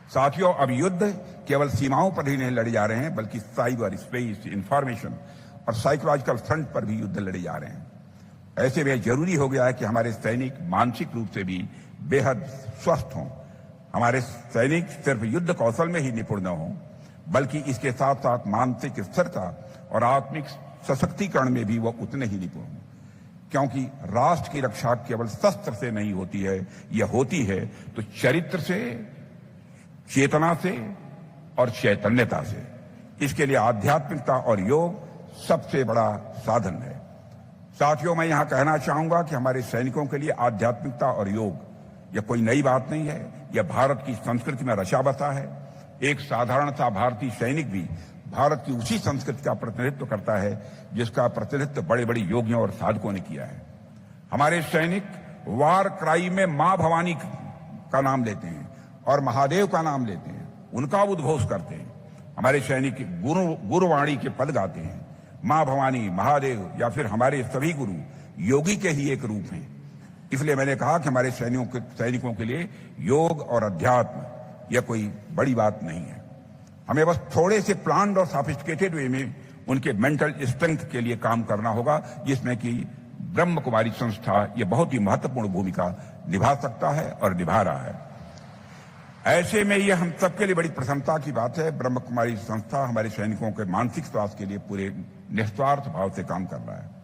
साथियों, अब युद्ध केवल सीमाओं पर ही नहीं लड़े जा रहे हैं, बल्कि साइबर स्पेस, इंफॉर्मेशन और साइकोलॉजिकल फ्रंट पर भी युद्ध लड़े जा रहे हैं। ऐसे में जरूरी हो गया है कि हमारे सैनिक मानसिक रूप से भी बेहद स्वस्थ हों। हमारे सैनिक सिर्फ युद्ध कौशल में ही निपुण न हों, बल्कि इसके साथ साथ मानसिक स्थिरता और आत्मिक सशक्तिकरण में भी वह उतने ही निपुण हों। क्योंकि राष्ट्र की रक्षा केवल शस्त्र से नहीं होती है, यह होती है तो चरित्र से, चेतना से और चैतन्यता से। इसके लिए आध्यात्मिकता और योग सबसे बड़ा साधन है। साथियों, मैं यहां कहना चाहूंगा कि हमारे सैनिकों के लिए आध्यात्मिकता और योग यह कोई नई बात नहीं है, यह भारत की संस्कृति में रचा बसा है। एक साधारण सा भारतीय सैनिक भी भारत की उसी संस्कृति का प्रतिनिधित्व करता है जिसका प्रतिनिधित्व बड़े बड़े योगियों और साधकों ने किया है। हमारे सैनिक वार क्राई में मां भवानी का नाम लेते हैं और महादेव का नाम लेते हैं, उनका उद्घोष करते हैं। हमारे सैनिक गुरुवाणी के पद गाते हैं। मां भवानी, महादेव या फिर हमारे सभी गुरु योगी के ही एक रूप हैं। इसलिए मैंने कहा कि हमारे सैनिकों के लिए योग और अध्यात्म यह कोई बड़ी बात नहीं है। हमें बस थोड़े से प्लान्ड और सॉफिस्टिकेटेड वे में उनके मेंटल स्ट्रेंथ के लिए काम करना होगा, जिसमें कि ब्रह्म कुमारी संस्था ये बहुत ही महत्वपूर्ण भूमिका निभा सकता है और निभा रहा है। ऐसे में यह हम सबके लिए बड़ी प्रसन्नता की बात है। ब्रह्म कुमारी संस्था हमारे सैनिकों के मानसिक स्वास्थ्य के लिए पूरे निस्वार्थ भाव से काम कर रहा है।